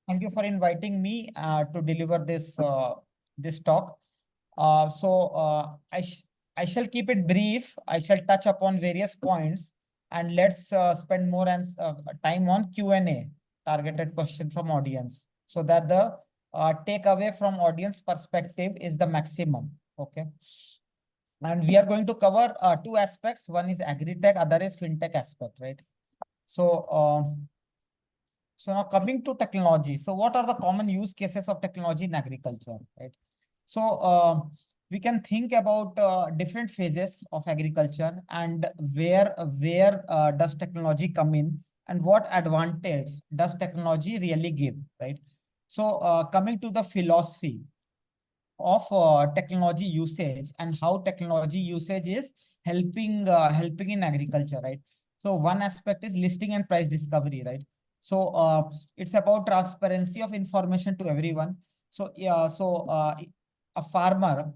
Thank you for inviting me to deliver this talk. I shall keep it brief. I shall touch upon various points, and let's spend more and time on Q&A, targeted question from audience, so that the takeaway from audience perspective is the maximum. Okay. And we are going to cover two aspects. One is agri-tech, other is fintech aspect, right? So, so now coming to technology. So what are the common use cases of technology in agriculture, right? So we can think about different phases of agriculture and where does technology come in and what advantage does technology really give, right? So coming to the philosophy of technology usage and how technology usage is helping in agriculture, right? So one aspect is listing and price discovery, right? So it's about transparency of information to everyone. So a farmer,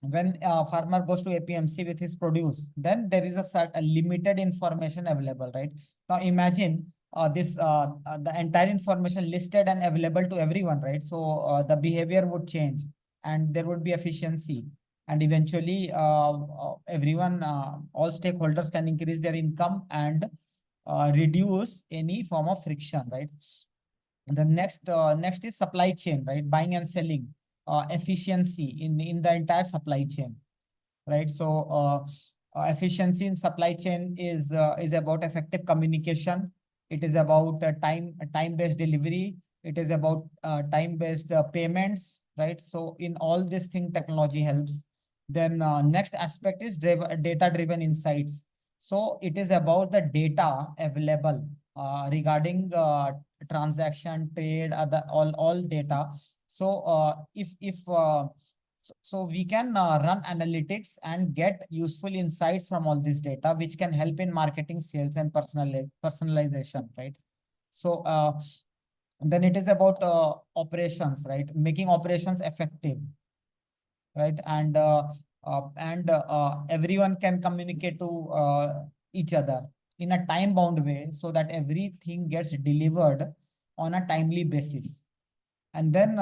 when a farmer goes to APMC with his produce, then there is a limited information available, right? Now imagine the entire information listed and available to everyone, right? So the behavior would change and there would be efficiency, and eventually everyone, all stakeholders can increase their income and reduce any form of friction, right? And the next is supply chain, right? Buying and selling, efficiency in the entire supply chain, right? So efficiency in supply chain is about effective communication. It is about time-based delivery. It is about time-based payments, right? So in all this thing, technology helps. Then next aspect is data-driven insights. So it is about the data available regarding transaction, trade, other all data. So so we can run analytics and get useful insights from all this data, which can help in marketing, sales, and personalization, right? So then it is about operations, right? Making operations effective, right? And everyone can communicate to each other in a time-bound way so that everything gets delivered on a timely basis. And then,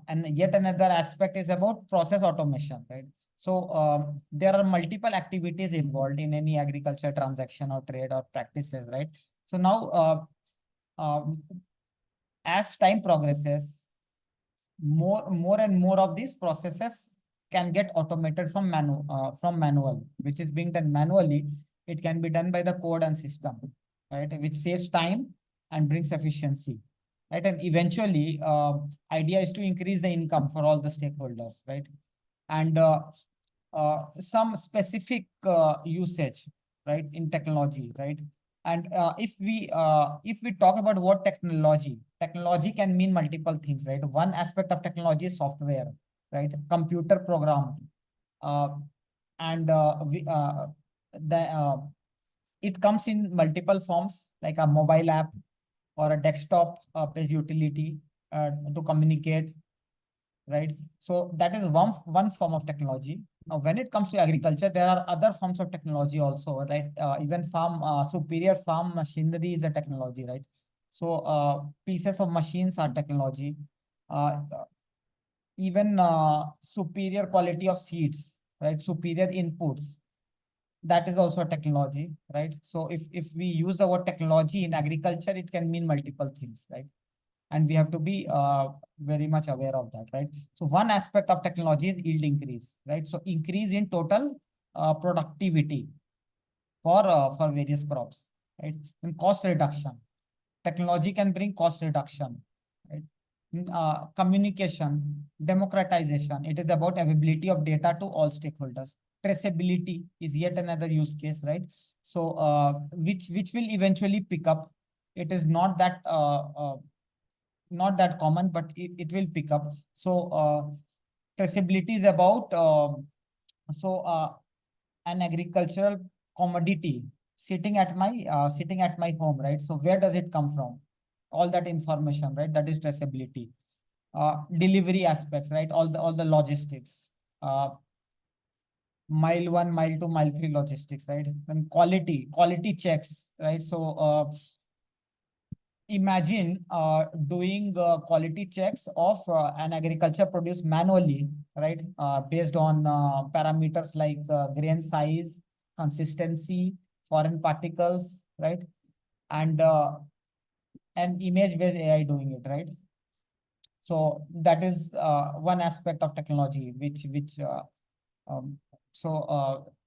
and yet another aspect is about process automation, right? So there are multiple activities involved in any agriculture transaction or trade or practices, right? So now, as time progresses, more and more of these processes can get automated from manual, which is being done manually. It can be done by the code and system, right? Which saves time and brings efficiency, right? And eventually, idea is to increase the income for all the stakeholders, right? And some specific usage, right, in technology, right? And if we talk about what technology can mean multiple things, right? One aspect of technology is software, right? Computer program, uh, and the it comes in multiple forms, like a mobile app or a desktop based utility to communicate, right? So that is one form of technology. Now, when it comes to agriculture, there are other forms of technology also, right? Even superior farm machinery is a technology, right? So pieces of machines are technology. Uh, Even superior quality of seeds, right? Superior inputs, that is also a technology, right? So if we use the word technology in agriculture, it can mean multiple things, right? And we have to be very much aware of that, right? So one aspect of technology is yield increase, right? So increase in total productivity for various crops, right? And cost reduction. Technology can bring cost reduction, right? Communication, democratization. It is about availability of data to all stakeholders. Traceability is yet another use case, right? So which will eventually pick up. It is not that common, but it will pick up. So traceability is about an agricultural commodity sitting at my home, right? So where does it come from? All that information, right? That is traceability. Delivery aspects, right? All the logistics. Mile 1, mile 2, mile 3 logistics, right? And quality checks, right? So imagine doing quality checks of an agriculture produce manually, right? Based on parameters like grain size, consistency, foreign particles, right? And an image-based AI doing it, right? So that is one aspect of technology, um,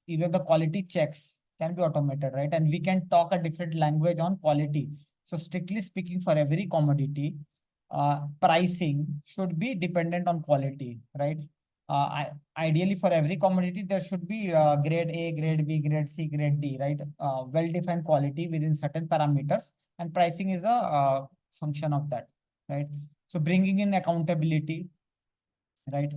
even the quality checks can be automated, right? And we can talk a different language on quality. So strictly speaking, for every commodity, pricing should be dependent on quality, right? Ideally, for every commodity, there should be grade A, grade B, grade C, grade D, right? Well-defined quality within certain parameters, and pricing is a function of that, right? So bringing in accountability, right?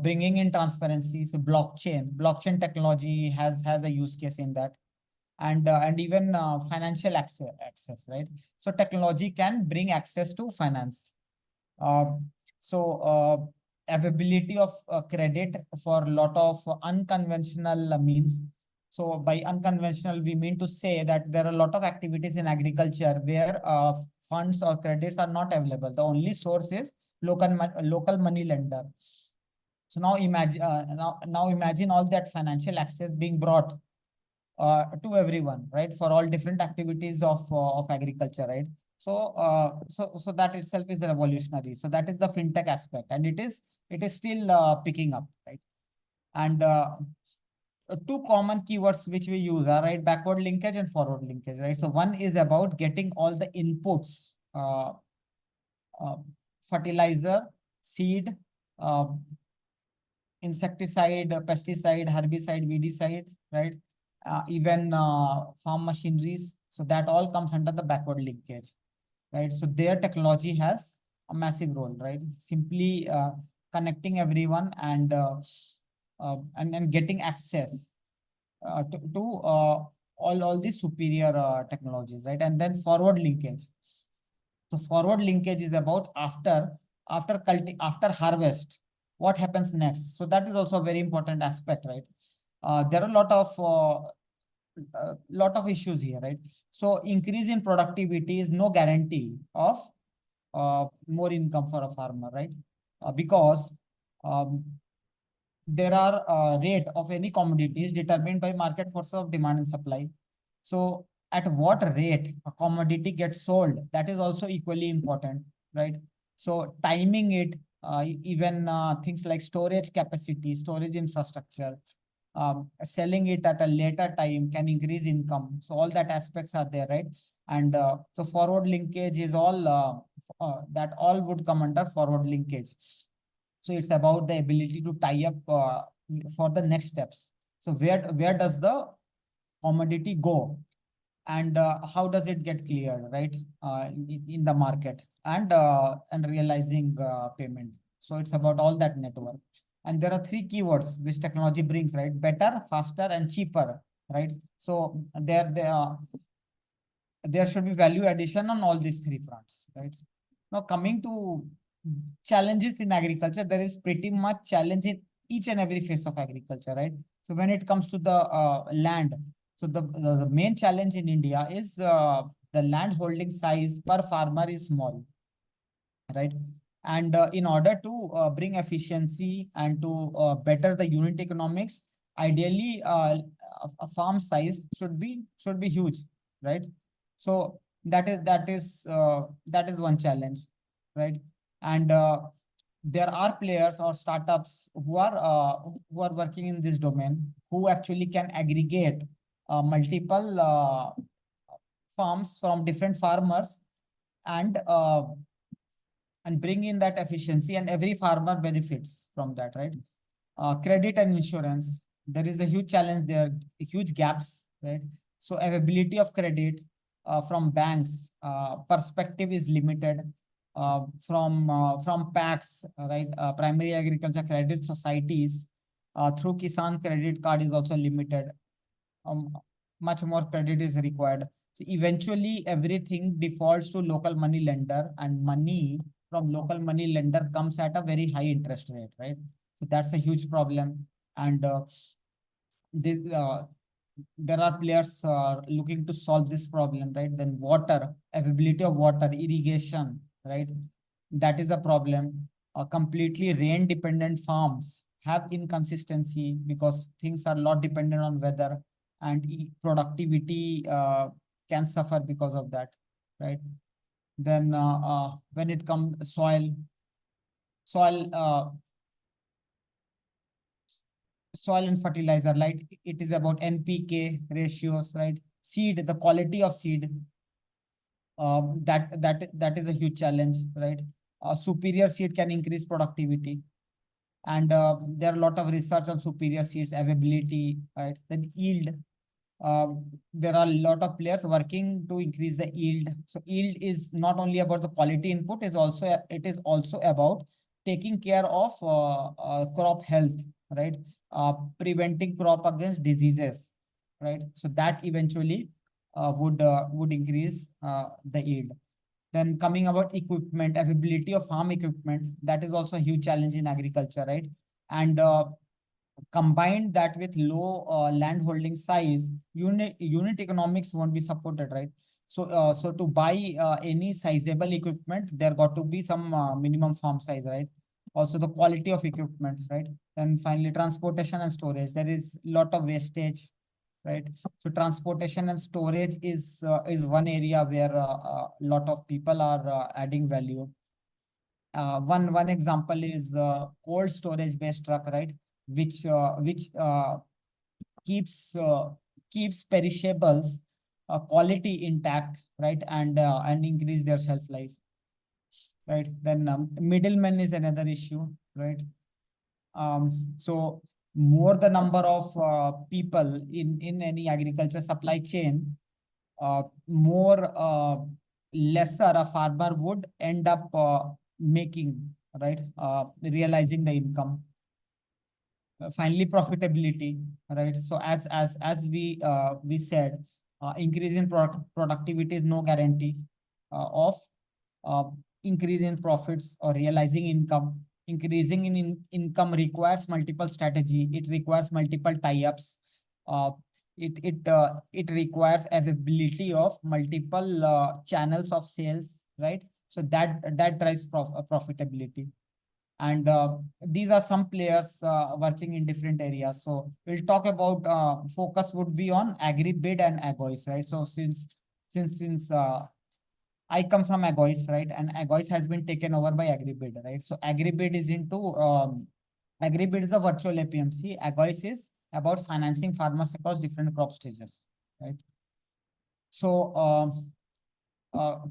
Bringing in transparency. So blockchain technology has a use case in that, and even financial access, right? So technology can bring access to finance. Um, Availability of credit for a lot of unconventional means. So by unconventional, we mean to say that there are a lot of activities in agriculture where funds or credits are not available. The only source is local money lender. So now imagine all that financial access being brought to everyone, right? For all different activities of agriculture, right? So that itself is revolutionary. So that is the fintech aspect, and it is still picking up, right? And two common keywords which we use are, right, backward linkage and forward linkage, right? So one is about getting all the inputs, uh, fertilizer, seed, uh, insecticide, pesticide, herbicide, weedicide, right? Even farm machineries. So that all comes under the backward linkage, right? So their technology has a massive role, right? Simply connecting everyone and getting access to all these superior technologies, right? And then forward linkage. So forward linkage is about after harvest, what happens next. So that is also a very important aspect, right? There are a lot of issues here, right? So increase in productivity is no guarantee of more income for a farmer, right? Because um, there are rate of any commodity is determined by market force of demand and supply. So at what rate a commodity gets sold, that is also equally important, right? So timing it, even things like storage capacity, storage infrastructure, selling it at a later time can increase income. So all that aspects are there, right? And so forward linkage is all that all would come under forward linkage. So it's about the ability to tie up for the next steps. So where does the commodity go, and how does it get cleared, right? In the market, and realizing payment. So it's about all that network. And there are three keywords which technology brings, right? Better, faster, and cheaper, right? So there should be value addition on all these three fronts, right? Now coming to challenges in agriculture, there is pretty much challenge in each and every phase of agriculture, right? So when it comes to the land, so the main challenge in India is the land holding size per farmer is small, right? And in order to bring efficiency and to better the unit economics, ideally a farm size should be huge, right? So that is one challenge, right? And there are players or startups who are working in this domain, who actually can aggregate multiple farms from different farmers, and bring in that efficiency, and every farmer benefits from that, right? Credit and insurance, there is a huge challenge there, huge gaps, right? So availability of credit from banks perspective is limited, from PACs, right? Primary agriculture credit societies, through Kisan credit card is also limited. um, Much more credit is required. So eventually everything defaults to local money lender, and money from local money lender comes at a very high interest rate, right? So that's a huge problem. And this there are players looking to solve this problem, right? Then water, availability of water, irrigation, right? That is a problem. Completely rain dependent farms have inconsistency because things are a lot dependent on weather, and productivity can suffer because of that, right? Then when it comes soil soil and fertilizer, right? It is about NPK ratios, right? Seed, the quality of seed, that is a huge challenge, right? Superior seed can increase productivity, and there are a lot of research on superior seeds availability, right? Then yield, there are a lot of players working to increase the yield. So yield is not only about the quality input, it is also about taking care of crop health, right? Preventing crop against diseases, right? So that eventually would increase the yield. Then coming about equipment, availability of farm equipment, that is also a huge challenge in agriculture, right? And combine that with low land holding size, unit economics won't be supported, right? So to buy any sizable equipment, there got to be some minimum farm size, right? Also the quality of equipment, right? And finally, transportation and storage. There is a lot of wastage, right? So transportation and storage is one area where a lot of people are adding value. One example is cold storage based truck, right? Which keeps keeps perishables quality intact, right? And increase their shelf life, right? Then middleman is another issue, right? So more the number of people in any agriculture supply chain, more lesser a farmer would end up making, right? Realizing the income. Finally, profitability, right? So as we said, increase in productivity is no guarantee of uh, increase in profits or realizing income. Increasing in income requires multiple strategy. It requires multiple tie-ups. Uh, it requires availability of multiple channels of sales, right? So that drives profitability. And these are some players working in different areas. So we'll talk about focus would be on Agribid and Agois, right? So since I come from Agois, right? And Agois has been taken over by Agribid, right? So Agribid is into Agribid is a virtual APMC. Agois is about financing farmers across different crop stages, right? So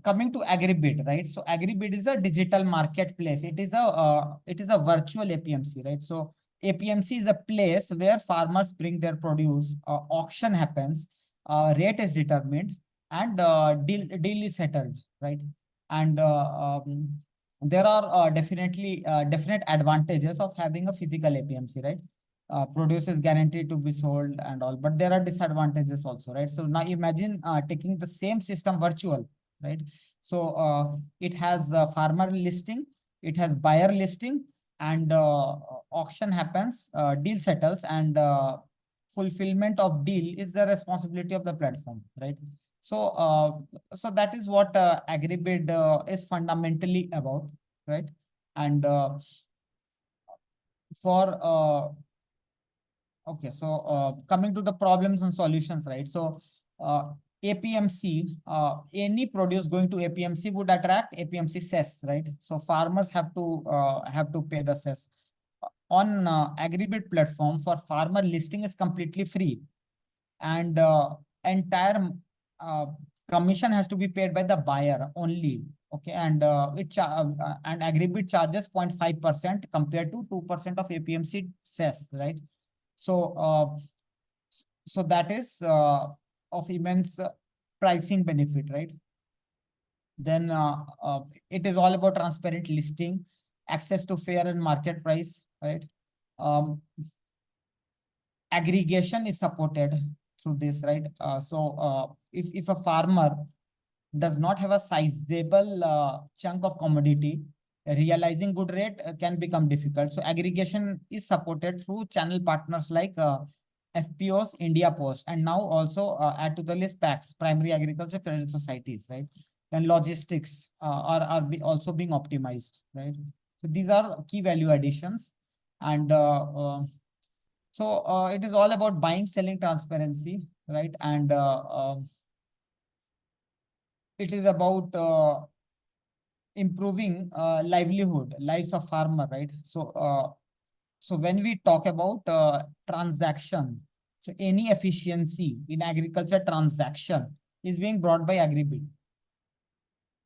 coming to Agribid, right? So Agribid is a digital marketplace. It is a virtual APMC, right? So APMC is a place where farmers bring their produce, auction happens, rate is determined, and deal is settled, right? And there are definitely definite advantages of having a physical APMC, right? Produce is guaranteed to be sold and all, but there are disadvantages also, right? So now imagine taking the same system virtual, right? So it has farmer listing, it has buyer listing, and auction happens, deal settles, and fulfillment of deal is the responsibility of the platform, right? So so that is what Agribid is fundamentally about, right? And for okay, so coming to the problems and solutions, right? So APMC, any produce going to APMC would attract APMC cess, right? So farmers have to pay the cess. On Agribid platform, for farmer, listing is completely free, and entire uh, commission has to be paid by the buyer only. Okay, and and Agribid charges 0.5% compared to 2% of APMC cess, right? So so that is of immense pricing benefit, right? Then it is all about transparent listing, access to fair and market price, right? Um, Aggregation is supported through this, right? So if a farmer does not have a sizable chunk of commodity, realizing good rate can become difficult. So aggregation is supported through channel partners like FPOs, India Post, and now also add to the list PACs, Primary Agriculture Credit Societies, right? Then logistics also being optimized, right? So these are key value additions. And it is all about buying, selling transparency, right? And it is about improving lives of farmer, right? So when we talk about transaction, so any efficiency in agriculture transaction is being brought by Agribid,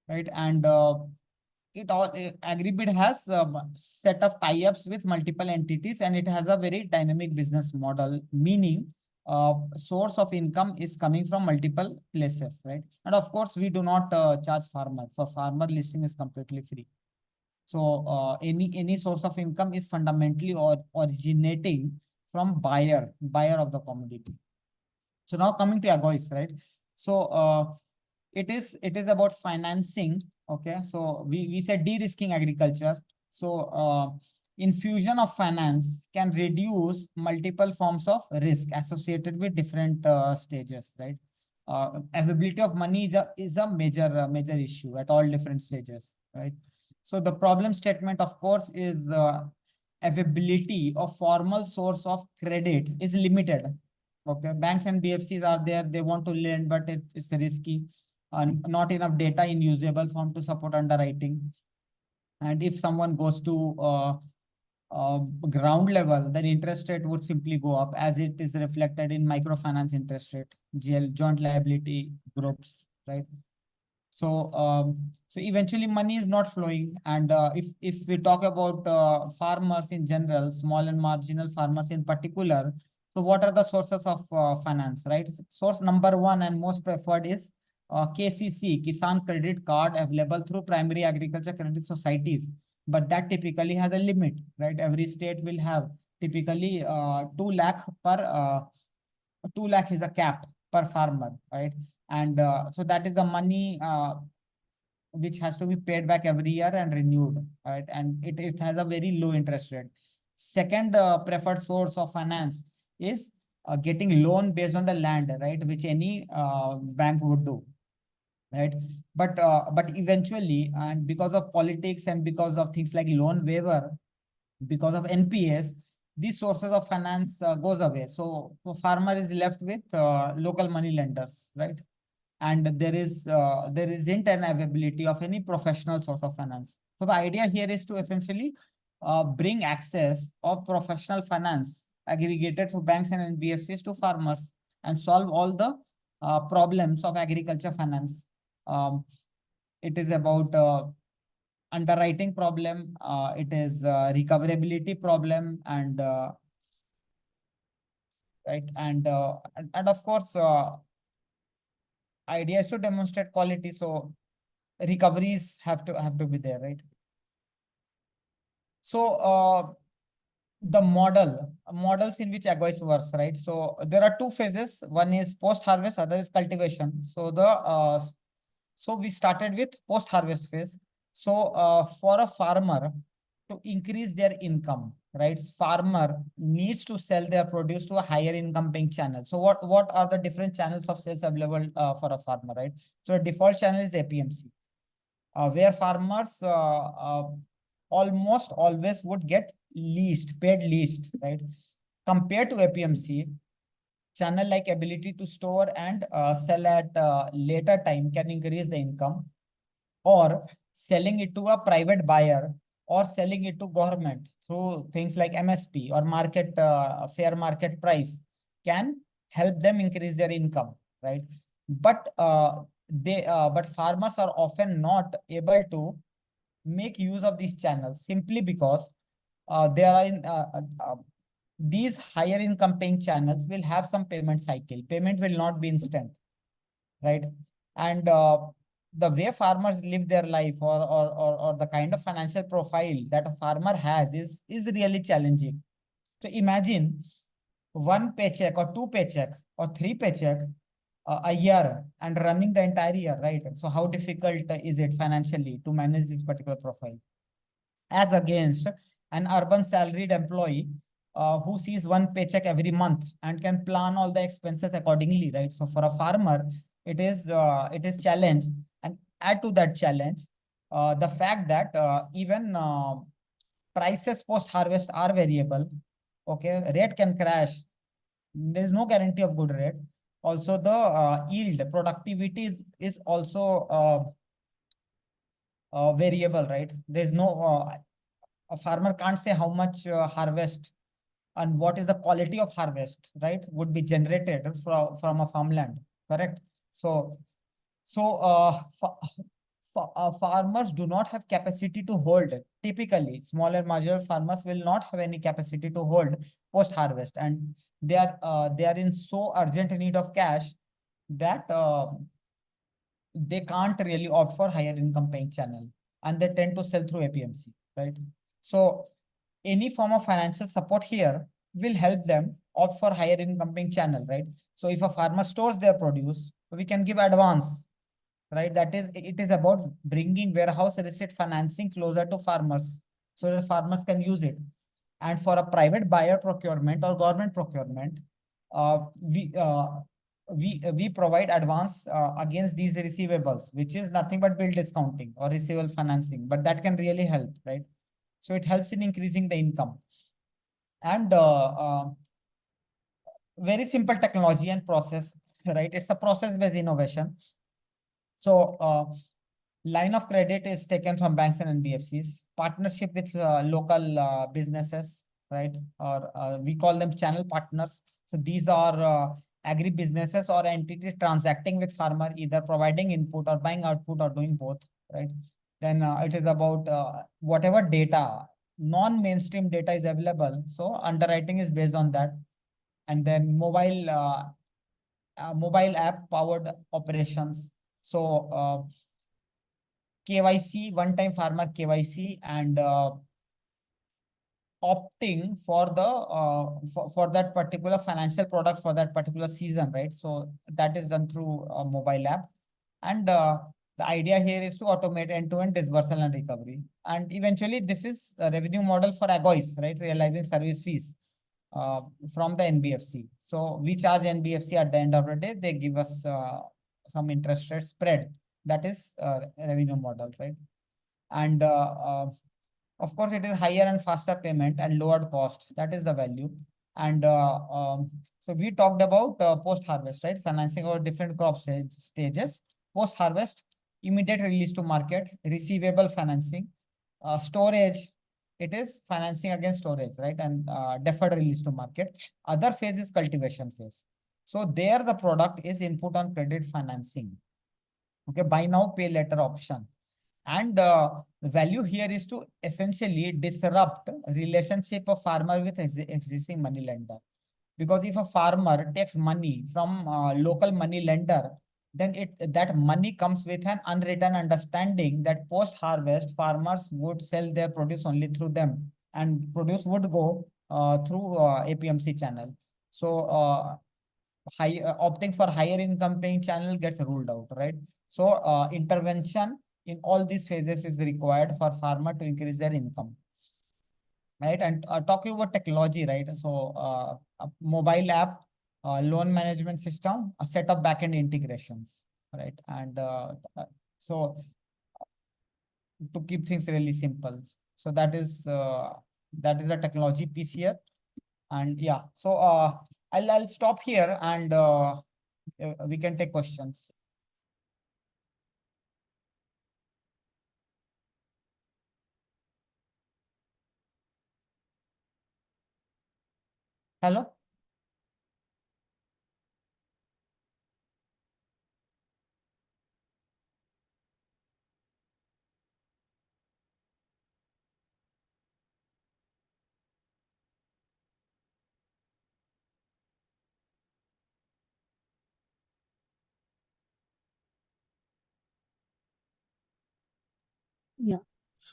right? And Agribid has a set of tie-ups with multiple entities, and it has a very dynamic business model, meaning source of income is coming from multiple places, right? And of course, we do not charge farmer. For farmer, listing is completely free. So any source of income is fundamentally or originating from buyer of the commodity. So now coming to Agois, right? So it is about financing. Okay, so we said de-risking agriculture. So infusion of finance can reduce multiple forms of risk associated with different stages, right? Availability of money is a major issue at all different stages, right? So the problem statement, of course, is availability of formal source of credit is limited. Okay, banks and BFCs are there. They want to lend, but it's risky. Not enough data in usable form to support underwriting. And if someone goes to ground level, then interest rate would simply go up, as it is reflected in microfinance interest rate, joint liability groups, right? So eventually money is not flowing. And if we talk about farmers in general, small and marginal farmers in particular, so what are the sources of finance, right? Source number one and most preferred is KCC, Kisan Credit Card, available through primary agriculture credit societies. But that typically has a limit, right? Every state will have typically 2 lakh per 2 lakh is a cap per farmer, right? And so that is the money which has to be paid back every year and renewed, right? And it has a very low interest rate. Second preferred source of finance is getting loan based on the land, right? Which any bank would do, right? But eventually, and because of politics and because of things like loan waiver, because of NPS, these sources of finance goes away. So farmer is left with local money lenders, right? And there isn't an availability of any professional source of finance. So the idea here is to essentially bring access of professional finance aggregated through banks and NBFCs to farmers and solve all the problems of agriculture finance. It is about underwriting problem, it is recoverability problem, and right, and of course, idea is to demonstrate quality. So recoveries have to be there, right? So the models in which Agois works, right? So there are two phases. One is post harvest, other is cultivation. So we started with post harvest phase. So for a farmer to increase their income, right? Farmer needs to sell their produce to a higher income paying channel. So what are the different channels of sales available for a farmer, right? So the default channel is APMC, where farmers almost always would get paid least, right? Compared to APMC, channel like ability to store and sell at later time can increase the income, or selling it to a private buyer, or selling it to government through things like MSP or fair market price can help them increase their income, right? But farmers are often not able to make use of these channels simply because they are in these higher income paying channels will have some payment cycle. Payment will not be instant, right? And the way farmers live their life, or the kind of financial profile that a farmer has is really challenging. So imagine one paycheck or two paycheck or three paycheck a year and running the entire year, right? So how difficult is it financially to manage this particular profile, as against an urban salaried employee who sees one paycheck every month and can plan all the expenses accordingly, right? So for a farmer, it is challenge, and add to that challenge the fact that even prices post harvest are variable. Okay, rate can crash. There is no guarantee of good rate. Also, the yield productivity is also variable, right? There's no a farmer can't say how much harvest and what is the quality of harvest, right, would be generated from a farmland, correct? So, farmers do not have capacity to hold. Typically, smaller major farmers will not have any capacity to hold post harvest, and they are in so urgent need of cash that they can't really opt for higher income paying channel, and they tend to sell through APMC, right? So any form of financial support here will help them opt for higher income paying channel, right? So if a farmer stores their produce, we can give advance, right? That is, it is about bringing warehouse receipt financing closer to farmers so that farmers can use it. And for a private buyer procurement or government procurement, uh, we uh, we provide advance against these receivables, which is nothing but bill discounting or receivable financing, but that can really help, right? So it helps in increasing the income. And very simple technology and process, right? It's a process-based innovation. So line of credit is taken from banks and NBFCs. Partnership with local businesses, right? Or we call them channel partners. So these are agri businesses or entities transacting with farmer, either providing input or buying output or doing both, right? Then it is about whatever data, non-mainstream data is available. So underwriting is based on that. And then mobile app powered operations. So KYC, one-time farmer KYC, and opting for the for that particular financial product for that particular season, right? So that is done through a mobile app. And the idea here is to automate end-to-end disbursal and recovery. And eventually, this is a revenue model for AGOIs, right? Realizing service fees uh, from the NBFC. So we charge NBFC at the end of the day. They give us some interest rate spread. That is revenue model, right? And of course, it is higher and faster payment and lowered cost. That is the value. And so we talked about post-harvest, right? Financing over different stages. Post-harvest, immediate release to market, receivable financing, storage. It is financing against storage, right? And deferred release to market. Other phase is cultivation phase. So there the product is input on credit financing. Okay, buy now, pay later option. And the value here is to essentially disrupt relationship of farmer with existing money lender. Because if a farmer takes money from local money lender, then that money comes with an unwritten understanding that post harvest farmers would sell their produce only through them, and produce would go through APMC channel. So opting for higher income paying channel gets ruled out, right? So intervention in all these phases is required for farmer to increase their income, right? And talking about technology, right? So a mobile app, loan management system, a set of backend integrations, right? And so to keep things really simple, so that is a technology piece here. And yeah, so I'll stop here, and we can take questions. Hello. Yeah.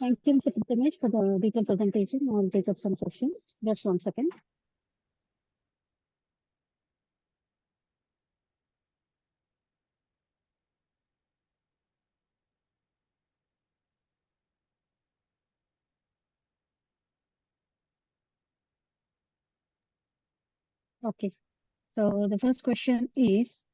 Thank you, Mr. Prathimesh, for the detailed presentation. I'll take up some questions. Just 1 second. Okay. So the first question is,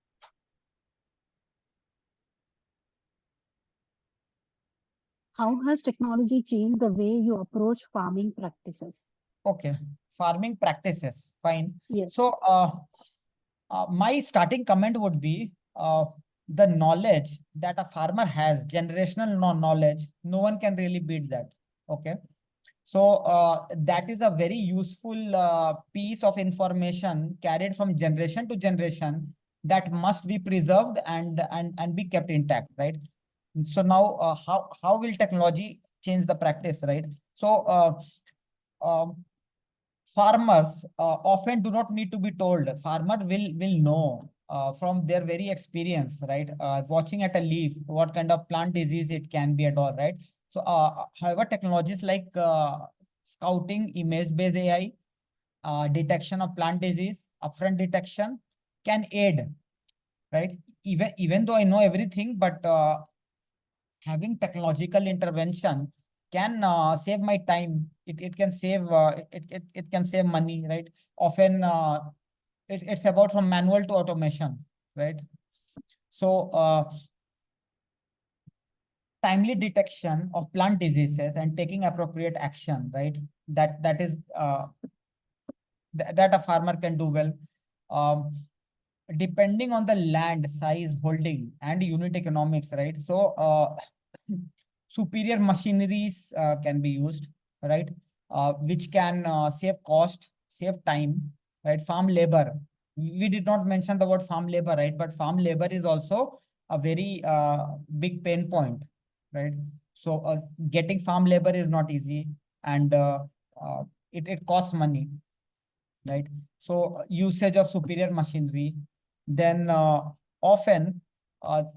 how has technology changed the way you approach farming practices? Okay, farming practices, fine. Yes. So, my starting comment would be the knowledge that a farmer has, generational knowledge, no one can really beat that. Okay. So that is a very useful piece of information carried from generation to generation that must be preserved and be kept intact, right? So now, how will technology change the practice, right? So um, farmers often do not need to be told. Farmer will know from their very experience, right? Watching at a leaf, what kind of plant disease it can be at all, right? So, however, technologies like scouting, image-based AI, detection of plant disease, upfront detection can aid, right? Even though I know everything, but having technological intervention can save my time. It can save it can save money, right? Often it's about from manual to automation, right? So timely detection of plant diseases and taking appropriate action, right? That is that a farmer can do well. Um, Depending on the land size, holding, and unit economics, right? So superior machineries can be used, right? Which can save cost, save time, right? Farm labor. We did not mention the word farm labor, right? But farm labor is also a very big pain point, right? So getting farm labor is not easy, and uh, it costs money, right? So usage of superior machinery, then often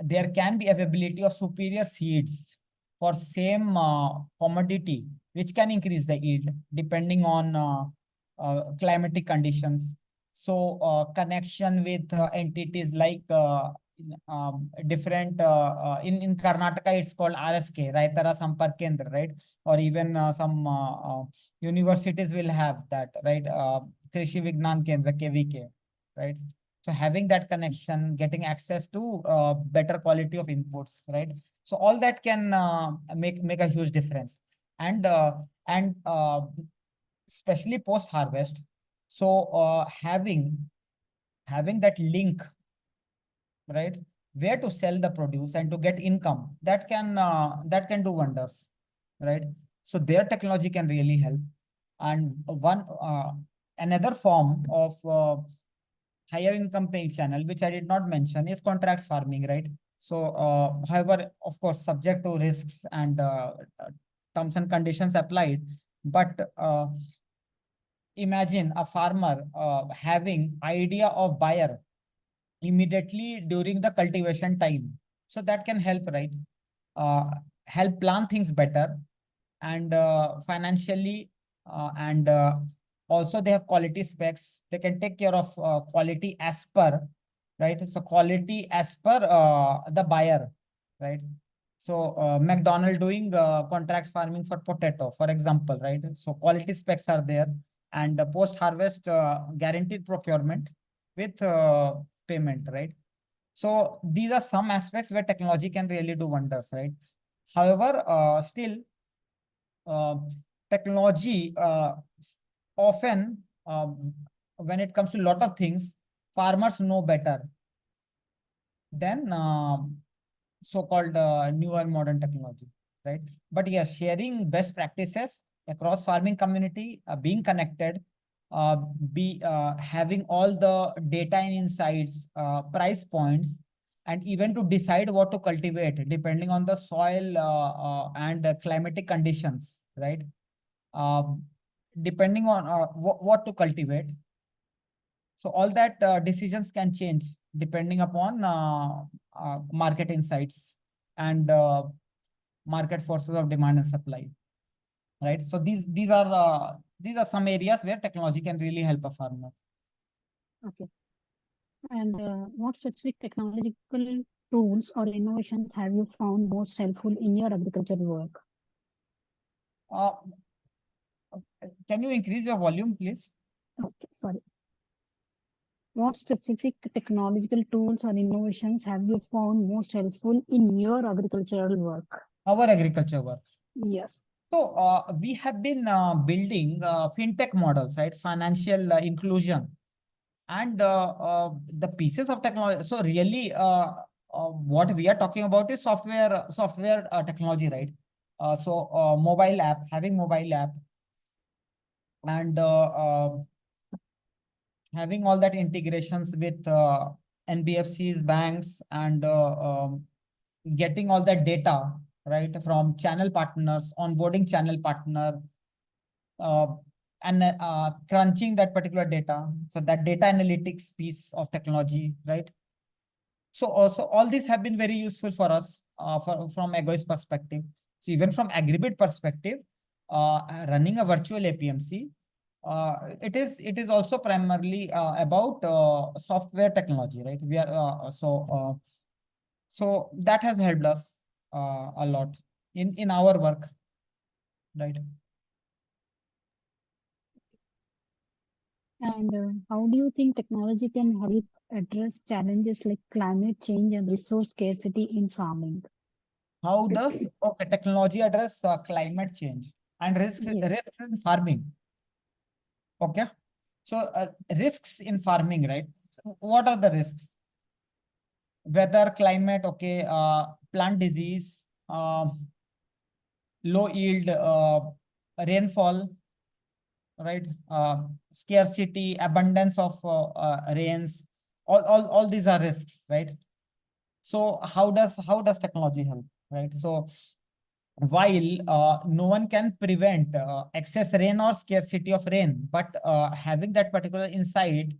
there can be availability of superior seeds for same commodity, which can increase the yield depending on climatic conditions. So connection with entities like different in Karnataka, it's called RSK, Raitara Sampark Kendra, right? Or even some universities will have that, right? Krishi Vignan Kendra, KVK, right? So having that connection, getting access to better quality of inputs, right? So all that can make a huge difference, and and especially post harvest. So having that link, right, where to sell the produce and to get income, that can do wonders, right? So their technology can really help. And one another form of higher income paying channel, which I did not mention, is contract farming, right? So however, of course, subject to risks and terms and conditions applied, but imagine a farmer having idea of buyer immediately during the cultivation time. So that can help, right? Uh, Help plan things better, and financially, and also they have quality specs. They can take care of quality as per, right? So quality as per the buyer, right? So McDonald doing contract farming for potato, for example, right? So quality specs are there, and post harvest guaranteed procurement with payment, right? So these are some aspects where technology can really do wonders, right? However, still, uh, technology often, when it comes to a lot of things, farmers know better than so-called newer modern technology, right? But yes, sharing best practices across farming community, being connected, uh, be having all the data and insights, price points, and even to decide what to cultivate depending on the soil and climatic conditions, right? Um, Depending on what to cultivate. So all that decisions can change depending upon market insights and market forces of demand and supply, right? So these are some areas where technology can really help a farmer. Okay. And what specific technological tools or innovations have you found most helpful in your agricultural work? Uh, can you increase your volume, please? Okay, sorry. What specific technological tools or innovations have you found most helpful in your agricultural work? Our agriculture work. Yes. So we have been building fintech models, right? Financial inclusion and the pieces of technology. So really, what we are talking about is software technology, right? Mobile app, having mobile app, and having all that integrations with NBFCs, banks, and getting all that data, right, from channel partners, onboarding channel partner, uh, and crunching that particular data. So that data analytics piece of technology, right? So also all these have been very useful for us from Egoist perspective. So even from Agribid perspective, running a virtual APMC, it is also primarily about software technology, right? We are so that has helped us a lot in our work, right? And how do you think technology can help address challenges like climate change and resource scarcity in farming? How does technology address climate change and Yes. risks in farming? Okay, so risks in farming, right? So what are the risks? Weather, climate, okay, plant disease, low yield rainfall, right? Scarcity, abundance of rains, all these are risks, right? So how does technology help, right? So while no one can prevent excess rain or scarcity of rain, but having that particular insight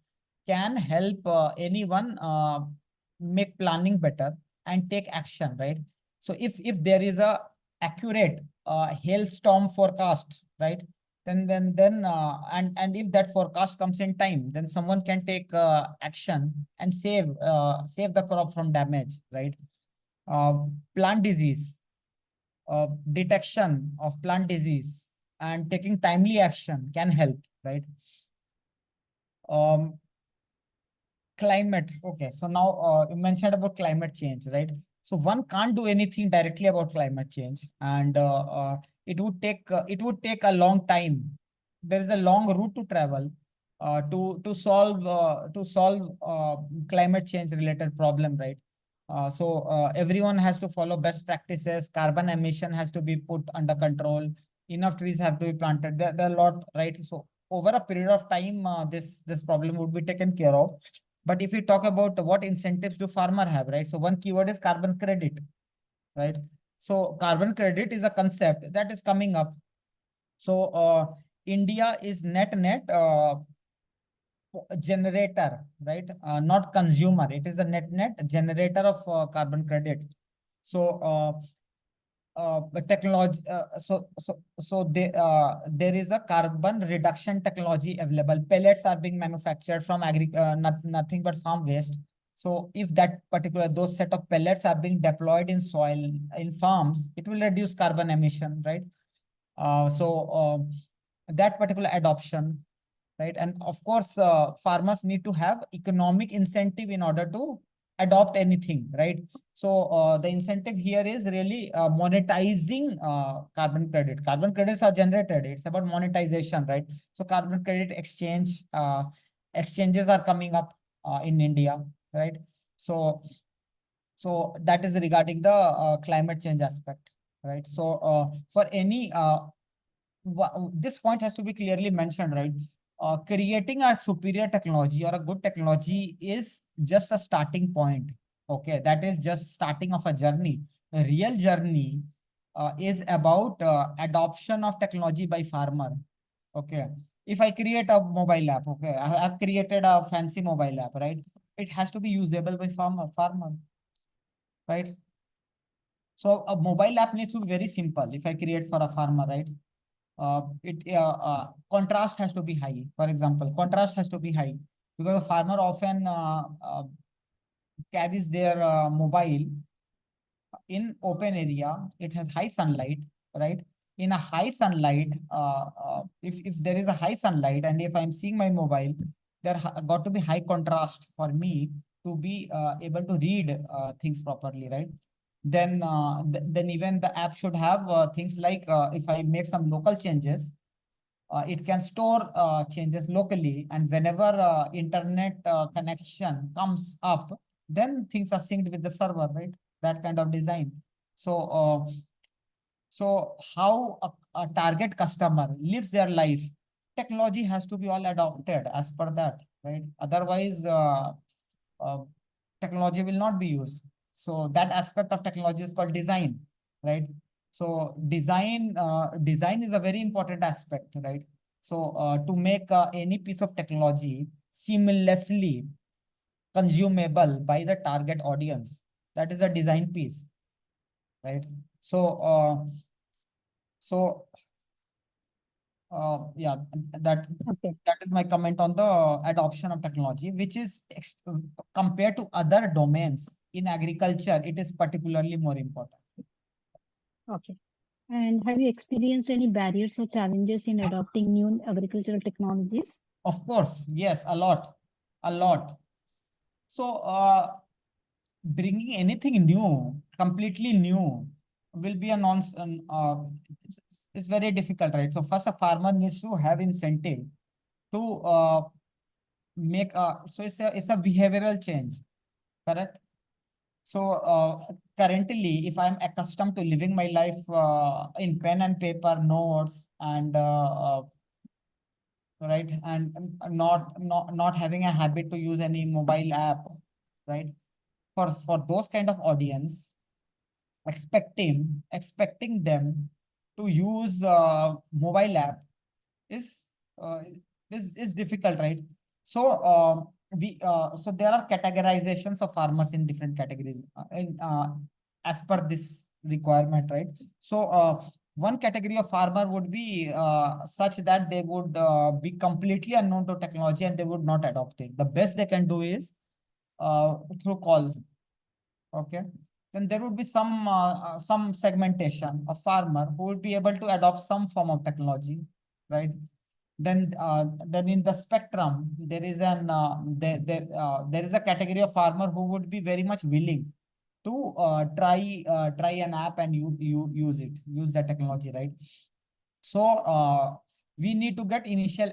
can help anyone make planning better and take action, right? So if there is a accurate hailstorm forecast, right, and if that forecast comes in time, then someone can take action and save the crop from damage, right? uh, Plant disease, detection of plant disease and taking timely action can help, right? Um, Climate. Okay, so now you mentioned about climate change, right? So one can't do anything directly about climate change, and it would take a long time. There is a long route to travel to solve climate change related problem, right? Everyone has to follow best practices. Carbon emission has to be put under control. Enough trees have to be planted. There are a lot, right? So over a period of time, this problem would be taken care of. But if we talk about what incentives do farmer have, right? So one keyword is carbon credit, right? So carbon credit is a concept that is coming up. So India is net generator, right? Not consumer. It is a net generator of carbon credit. So technology there is a carbon reduction technology available. Pellets are being manufactured from nothing but farm waste. So if that particular those set of pellets are being deployed in soil in farms, it will reduce carbon emission, right? That particular adoption, right? And of course, farmers need to have economic incentive in order to adopt anything, right? So the incentive here is really monetizing carbon credit. Carbon credits are generated. It's about monetization, right? So carbon credit exchanges are coming up in India, right? So so that is regarding the climate change aspect, right? So for any this point has to be clearly mentioned, right? Creating a superior technology or a good technology is just a starting point. Okay, that is just starting of a journey. The real journey is about adoption of technology by farmer. Okay, if I create a mobile app, okay, I've created a fancy mobile app, right? It has to be usable by farmer, right? So a mobile app needs to be very simple. If I create for a farmer, right? It Contrast has to be high. For example, contrast has to be high because a farmer often carries their mobile in open area. It has high sunlight, right? In a high sunlight, if there is a high sunlight and if I'm seeing my mobile, got to be high contrast for me to be able to read things properly, right? Then even the app should have things like if I make some local changes, it can store changes locally, and whenever internet connection comes up, then things are synced with the server, right? That kind of design. So how a target customer lives their life, technology has to be all adopted as per that, right? Otherwise, uh, technology will not be used. So that aspect of technology is called design, right? So design is a very important aspect, right? So to make any piece of technology seamlessly consumable by the target audience, that is a design piece, right? So yeah, that Okay. that is my comment on the adoption of technology, which is compared to other domains in agriculture, it is particularly more important. Okay. And have you experienced any barriers or challenges in adopting new agricultural technologies? Of course, yes, a lot, a lot. So bringing anything new, completely new, will be a it's very difficult, right? So first, a farmer needs to have incentive to make so it's a behavioral change, correct? So currently, if I'm accustomed to living my life in pen and paper notes and right, and not having a habit to use any mobile app, right? For those kind of audience, expecting them to use mobile app is uh, is difficult, right? So so there are categorizations of farmers in different categories as per this requirement, right? So one category of farmer would be such that they would be completely unknown to technology and they would not adopt it. The best they can do is through calls. Okay. Then there would be some segmentation of farmer who would be able to adopt some form of technology, right? Then in the spectrum, there is a category of farmer who would be very much willing to try an app and use that technology, right? So we need to get initial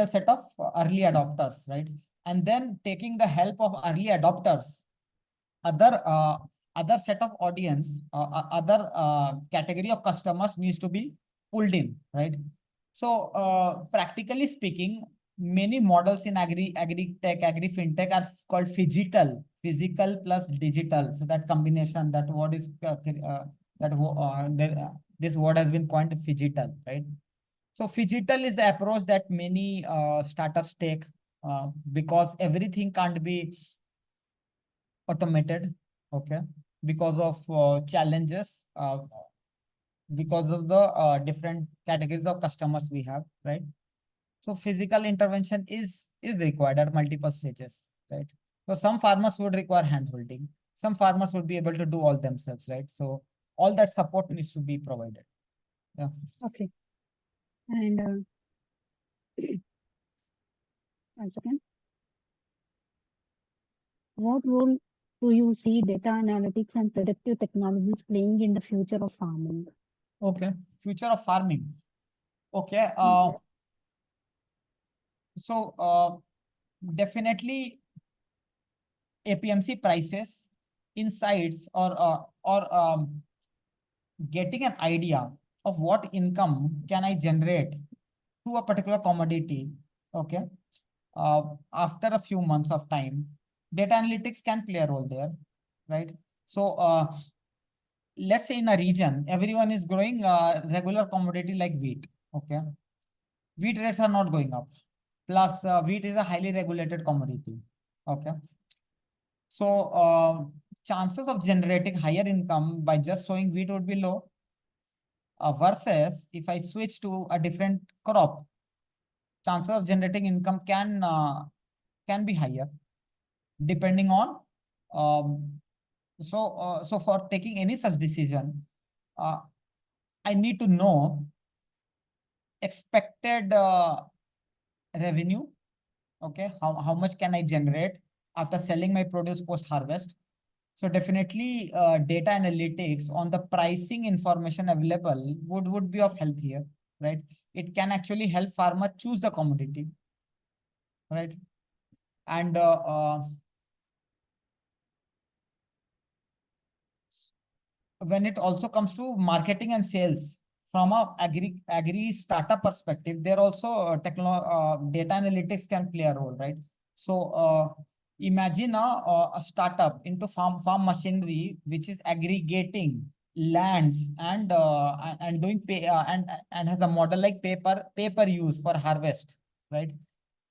set of early adopters, right? And then taking the help of early adopters, other other set of audience, other category of customers needs to be pulled in, right? So practically speaking, many models in agri tech, agri fintech are called physical plus digital. So that combination, that word is this word has been coined phygital, right? So phygital is the approach that many startups take because everything can't be automated, okay, because of challenges, because of the different categories of customers we have, right? So physical intervention is required at multiple stages, right? So some farmers would require hand holding, some farmers would be able to do all themselves, right? So all that support needs to be provided. Yeah. Okay. And one second. What role do you see data analytics and predictive technologies playing in the future of farming? Okay, future of farming. Okay, Yeah. so definitely APMC prices, insights, or getting an idea of what income can I generate through a particular commodity. Okay. After a few months of time, data analytics can play a role there, right? So let's say in a region, everyone is growing regular commodity like wheat. Okay. Wheat rates are not going up. Plus, wheat is a highly regulated commodity. Okay. So chances of generating higher income by just sowing wheat would be low. Versus if I switch to a different crop, chances of generating income can be higher depending on um, so for taking any such decision, uh, I need to know expected revenue, Okay, how much can I generate after selling my produce post harvest? So definitely data analytics on the pricing information available would be of help here, right? It can actually help farmer choose the commodity, right? And when it also comes to marketing and sales from a agri startup perspective, there also data analytics can play a role, right? So imagine a startup into farm machinery which is aggregating lands and doing pay and has a model like paper use for harvest, right?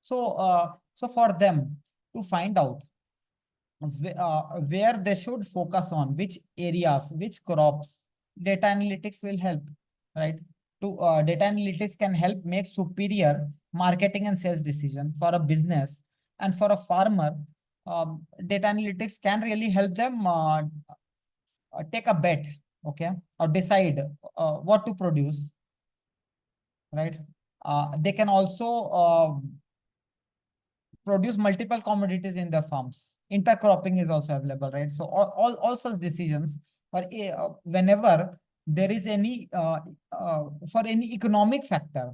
So for them to find out where they should focus on, which areas, which crops, data analytics will help, right? Data analytics can help make superior marketing and sales decision for a business and for a farmer. Data analytics can really help them take a bet, okay, or decide what to produce, right? They can also produce multiple commodities in the farms. Intercropping is also available, right? So all such decisions, or whenever there is any for any economic factor,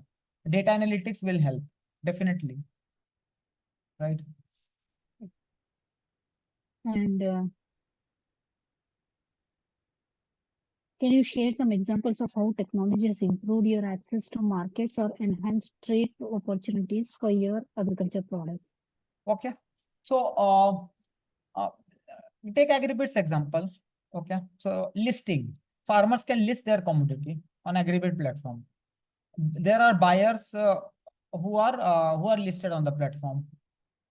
data analytics will help definitely, right? And can you share some examples of how technology has improved your access to markets or enhanced trade opportunities for your agriculture products? Okay, so take Agribid's example. Okay, so listing, farmers can list their commodity on Agribid platform. There are buyers who are listed on the platform.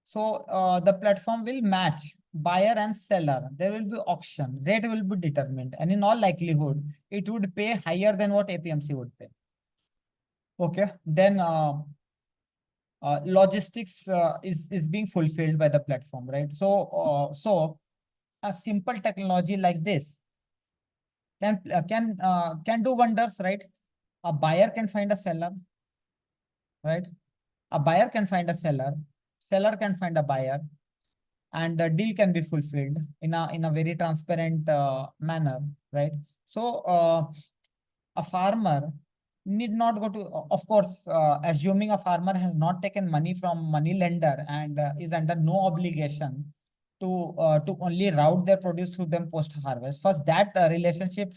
So the platform will match buyer and seller. There will be auction. Rate will be determined. And in all likelihood, it would pay higher than what APMC would pay. Okay. Then logistics is being fulfilled by the platform, right? So a simple technology like this can do wonders, right? A buyer can find a seller, right? A buyer can find a seller can find a buyer, and the deal can be fulfilled in a very transparent manner, right? So a farmer need not go to, of course, assuming a farmer has not taken money from money lender and is under no obligation to only route their produce through them post harvest. First, that relationship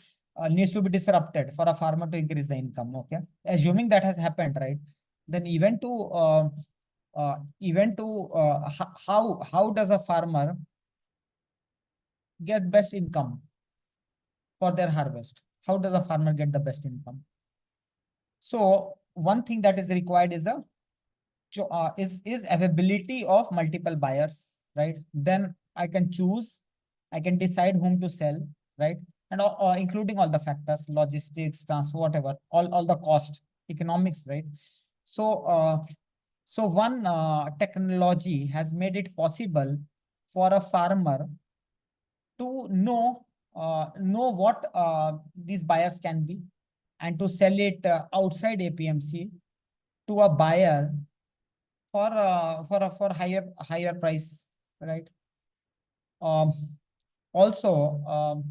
needs to be disrupted for a farmer to increase the income. Okay, assuming that has happened, right? Then how does a farmer get best income for their harvest? How does a farmer get the best income? So one thing that is required is is availability of multiple buyers, right? Then I can choose, I can decide whom to sell, right? And including all the factors, logistics, transfer, whatever, all the cost, economics, right? So so one technology has made it possible for a farmer to know what these buyers can be, and to sell it outside APMC to a buyer for higher price, right? Um, Also,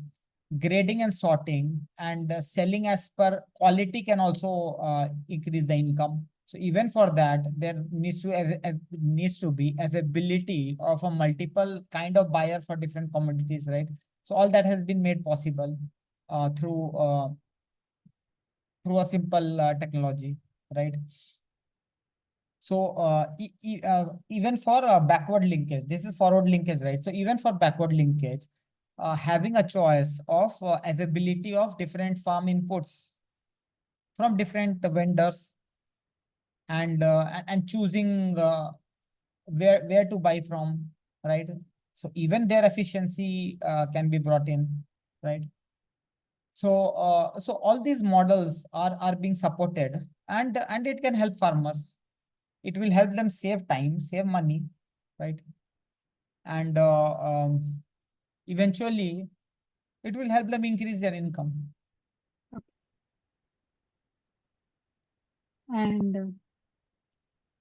grading and sorting and selling as per quality can also increase the income. So even for that, there needs to be availability of a multiple kind of buyer for different commodities, right? So all that has been made possible through a simple technology, right? So even for backward linkage, this is forward linkage, right? So even for backward linkage, having a choice of availability of different farm inputs from different vendors, and choosing where to buy from, right? So even their efficiency can be brought in, right? So all these models are being supported, and it can help farmers. It will help them save time, save money, right? And eventually, it will help them increase their income. And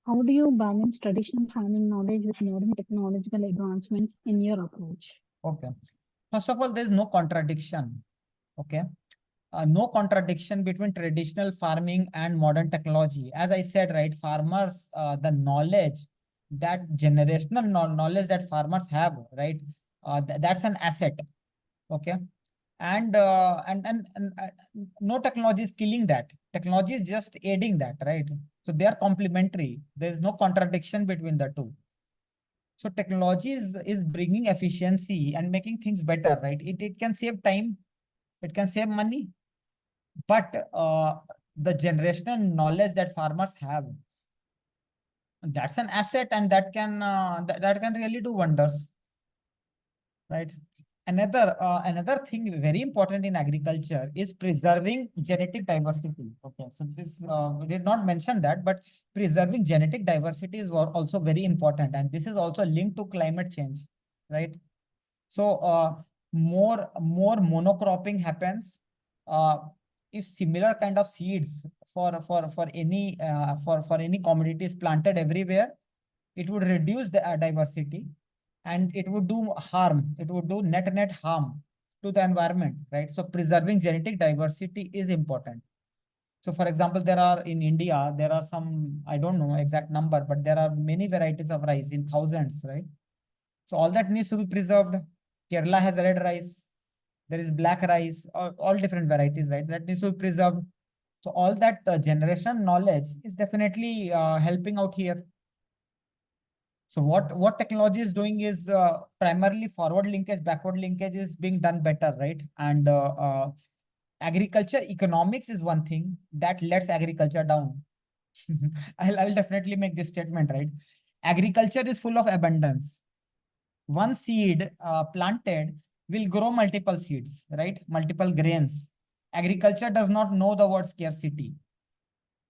How do you balance traditional farming knowledge with modern technological advancements in your approach? Okay. First of all, there's no contradiction. Okay. No contradiction between traditional farming and modern technology. As I said, right, farmers, the knowledge, that generational knowledge that farmers have, right, that's an asset. Okay. And no technology is killing that. Technology is just aiding that, right? So they are complementary. There's no contradiction between the two. So technology is bringing efficiency and making things better, right? It can save time, it can save money, but the generational knowledge that farmers have, that's an asset, and that can really do wonders, right? Another thing very important in agriculture is preserving genetic diversity. Okay, so this we did not mention that, but preserving genetic diversity is also very important, and this is also linked to climate change, right? So more monocropping happens. Uh, if similar kind of seeds for any commodities planted everywhere, it would reduce the diversity, and it would do harm. It would do net harm to the environment, right? So preserving genetic diversity is important. So for example, there are in India, there are some, I don't know exact number, but there are many varieties of rice in thousands, right? So all that needs to be preserved. Kerala has red rice. There is black rice, all different varieties, right? That needs to be preserved. So all that generation knowledge is definitely helping out here. So what technology is doing is primarily forward linkage, backward linkage is being done better, right? And agriculture economics is one thing that lets agriculture down. I'll definitely make this statement, right? Agriculture is full of abundance. One seed planted will grow multiple seeds, right? Multiple grains. Agriculture does not know the word scarcity.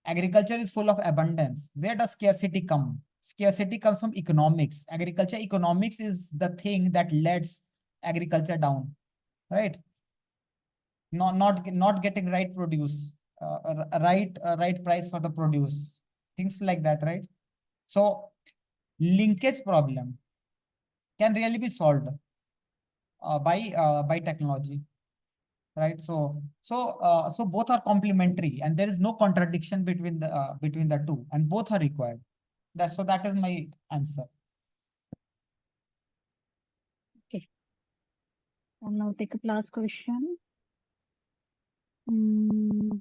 Agriculture is full of abundance. Where does scarcity come? Scarcity comes from economics. Agriculture economics is the thing that lets agriculture down, right? Not getting right produce, right price for the produce, things like that, right? So linkage problem can really be solved by technology, right? So both are complementary, and there is no contradiction between the two, and both are required. That is my answer. Okay, I'll now take a last question. Mm,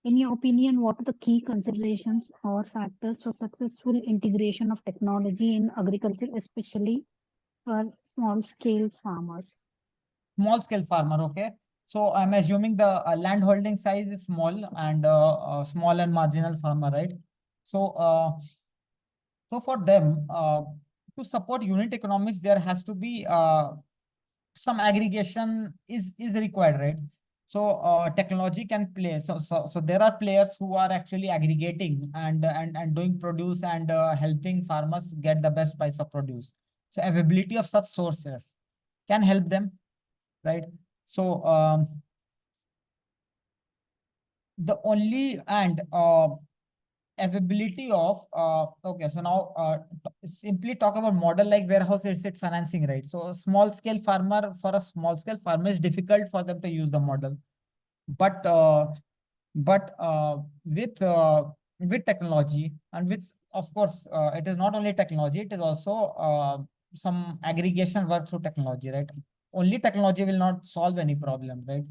in your opinion, what are the key considerations or factors for successful integration of technology in agriculture, especially for small scale farmers? Small scale farmer, okay. So I'm assuming the land holding size is small, and small and marginal farmer, right? So for them, to support unit economics, there has to be some aggregation is required, right? So technology can play. So there are players who are actually aggregating and doing produce, and helping farmers get the best price of produce. So availability of such sources can help them, right? So the only and availability of okay, so now simply talk about model like warehouse asset financing, right? So a small scale farmer, for a small scale farmer, is difficult for them to use the model, but with technology, and with, of course, it is not only technology, it is also some aggregation work through technology, right? Only technology will not solve any problem, right?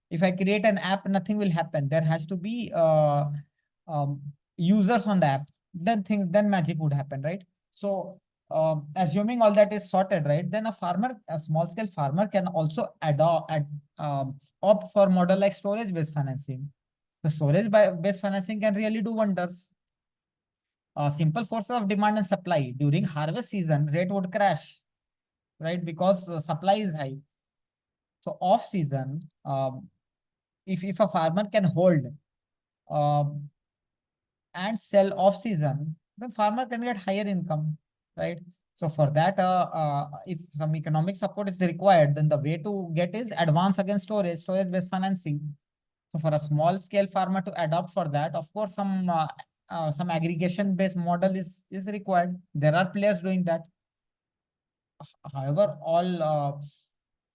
If I create an app, nothing will happen. There has to be um, users on the app, then magic would happen, right? So assuming all that is sorted, right, then a small scale farmer can also opt for model like storage based financing. The storage-based financing can really do wonders. Simple forces of demand and supply. During harvest season, rate would crash, right? Because supply is high. So off season, if a farmer can hold um, and sell off season, then farmer can get higher income, right? So for that, if some economic support is required, then the way to get is advance against storage-based financing. So for a small scale farmer to adopt for that, of course, some some aggregation based model is required. There are players doing that. However, all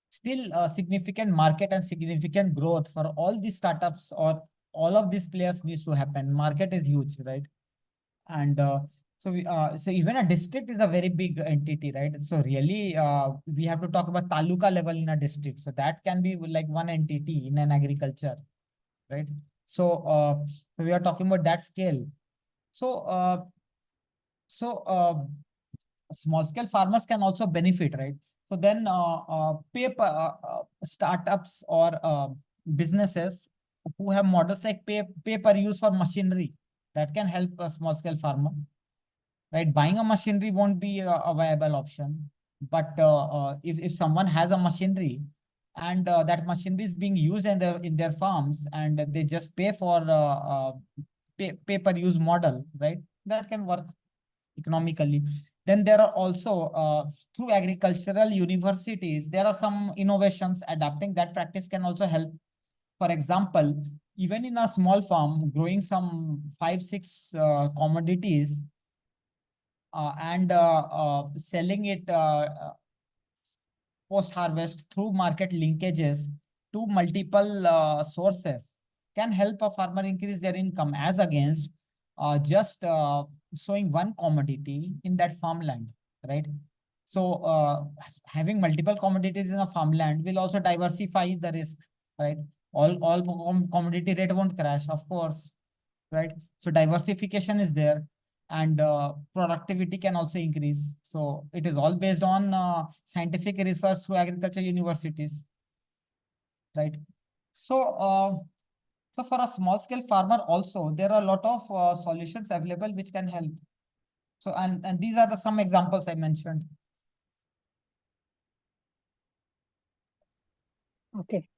still significant market and significant growth for all these startups or all of these players needs to happen. Market is huge, right? And so even a district is a very big entity, right? So really, we have to talk about taluka level in a district. So that can be like one entity in an agriculture, right? So we are talking about that scale. So small scale farmers can also benefit, right? So then startups or businesses who have models like pay per use for machinery, that can help a small scale farmer, right? Buying a machinery won't be a viable option, but if someone has a machinery and that machinery is being used in their farms and they just pay for pay per use model, right? That can work economically. Then there are also through agricultural universities, there are some innovations adapting that practice can also help. For example, even in a small farm, growing some 5, 6 commodities and selling it post harvest through market linkages to multiple sources can help a farmer increase their income as against just sowing one commodity in that farmland, right? So having multiple commodities in a farmland will also diversify the risk, right? All commodity rate won't crash, of course, right? So diversification is there and productivity can also increase. So it is all based on scientific research through agriculture universities, right? So, so for a small scale farmer also, there are a lot of solutions available which can help. So, and these are the some examples I mentioned. Okay.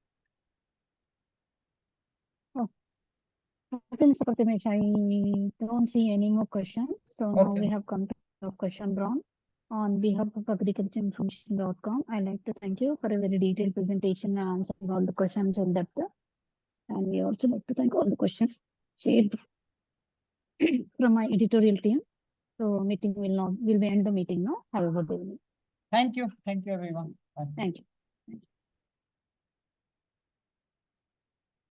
Oh, okay, Mr. Prathimesh, I don't see any more questions. So now Okay. we have come to the question round. On behalf of agricultureinformation.com, I'd like to thank you for a very detailed presentation and answering all the questions in depth. And we also like to thank all the questions shared from my editorial team. So meeting will be end the meeting now. Have a good evening. Thank you. Thank you, everyone. Bye. Thank you.